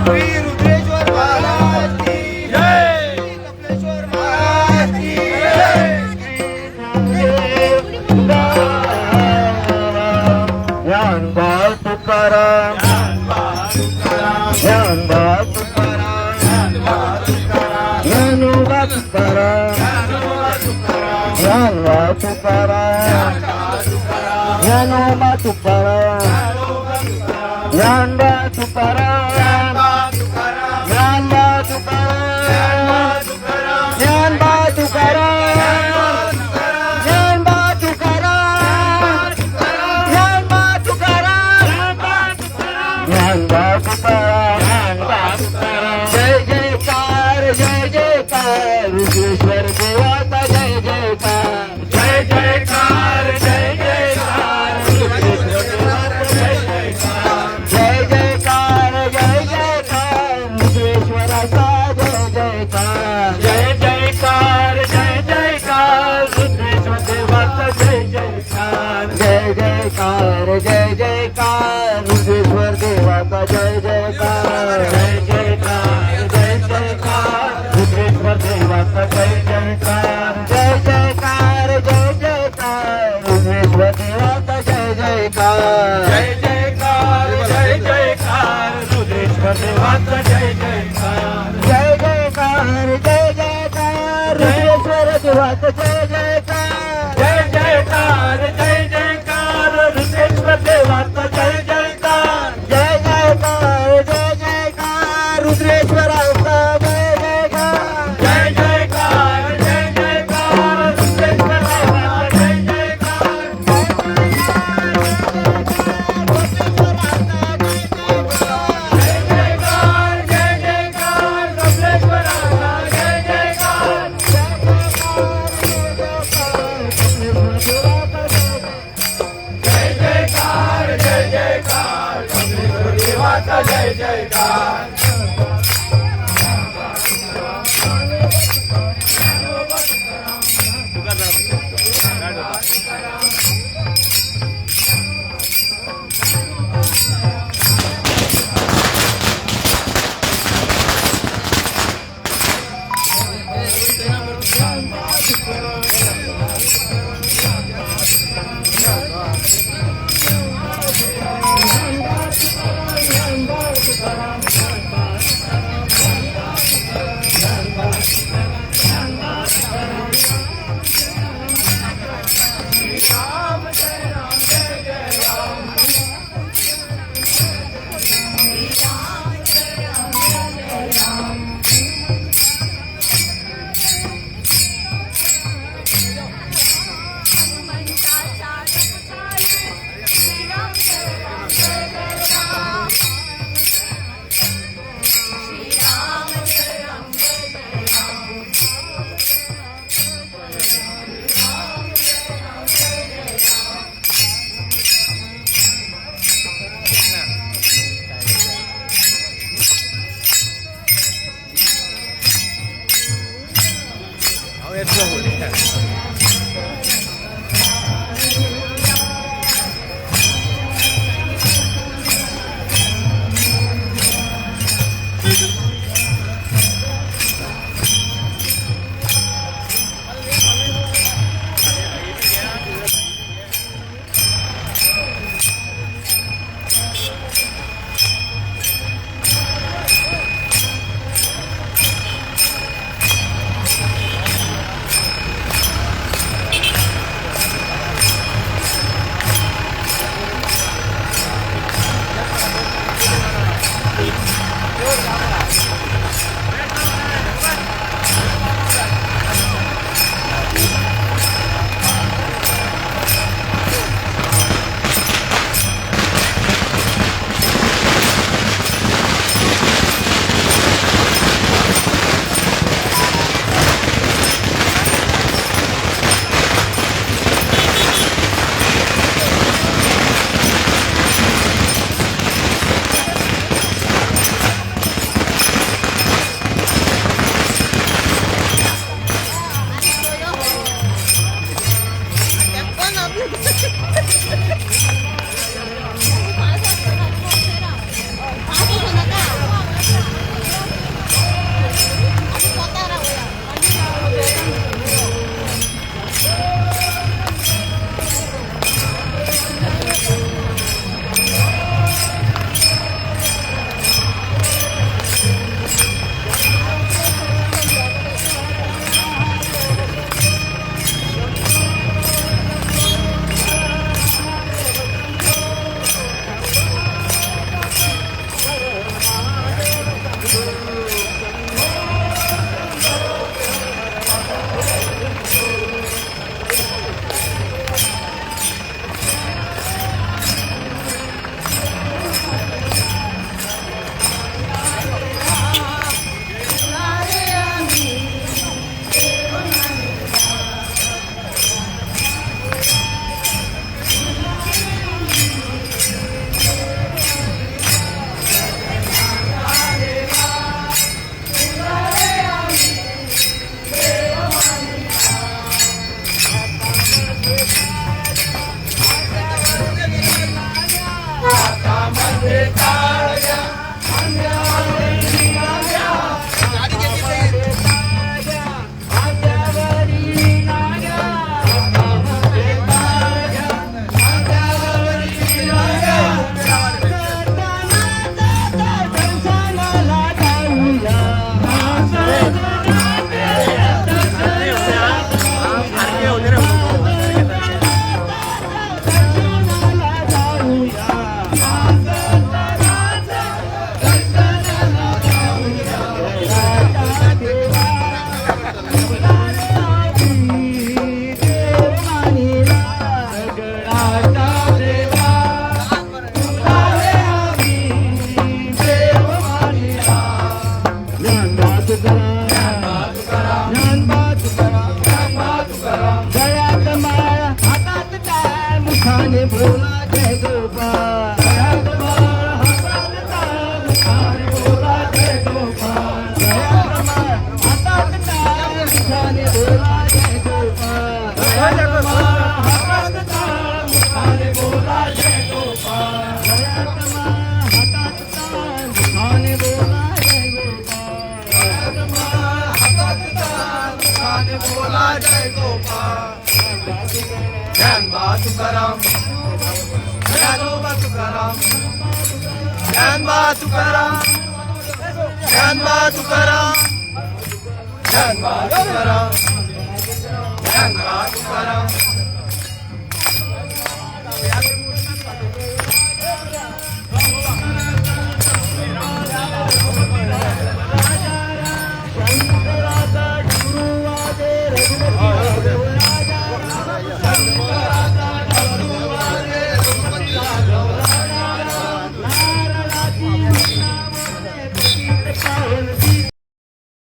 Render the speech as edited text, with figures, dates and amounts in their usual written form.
श्री रुद्रेश्वर महाराज की जय, कपिलेश्वर महाराज की जय। ज्ञानबा तुकाराम, ज्ञानबा तुकाराम, ज्ञानोबा तुकाराम, ज्ञानबा तुकाराम, ज्ञानोबा तुकाराम, ज्ञानबा तुकाराम, ज्ञानबा तुकाराम, ज्ञानबा तुकाराम, ज्ञानबा तुकाराम, ज्ञानबा तुकाराम, ज्ञानबा तुकाराम। जय जयकार, जय जयकार, रुद्रेश्वर देवाचा जय जयकार, जय जयकार, जय जयकार, रुद्रेश्वर देवाचा जय जयकार, जय जयकार, जय जयकार, रुद्रेश्वराचा जय जयकार, जय जयकार, जय जयकार, रुद्रेश्वर देवाचा जय जयकार, जय जयकार, जय जयकार, रुद्रेश्वर देवाचा जय जयकार, जय जयकार, जय जयकार, रुद्रेश्वर देवाचा जय जयकार, जय जयकार, जय जयकार, रुद्रेश्वर देवाचा जय जयकार, जय जयकार, जय जयकार, रुद्रेश्वर देवाचा जय जयकार, जय जयकार, जय जयकार, रुद्रेश्वर देवाचा जय जयकार, जय जयकार, जय जयकार, रुद्रेश्वर देवाचा जय जयकार, जय जयकार, जय जयकार, रुद्रेश्वराचा जय जयकार, जय जयकार, जय जयकार, रुद्रेश्वर देवाचा जय जयकार, जय जयकार। जोर ज्ञानोबा तुकाराम, ज्ञानोबा तुकाराम, ज्ञानोबा तुकाराम, ज्ञानोबा तुकाराम, ज्ञानोबा तुकाराम, ज्ञानोबा तुकाराम.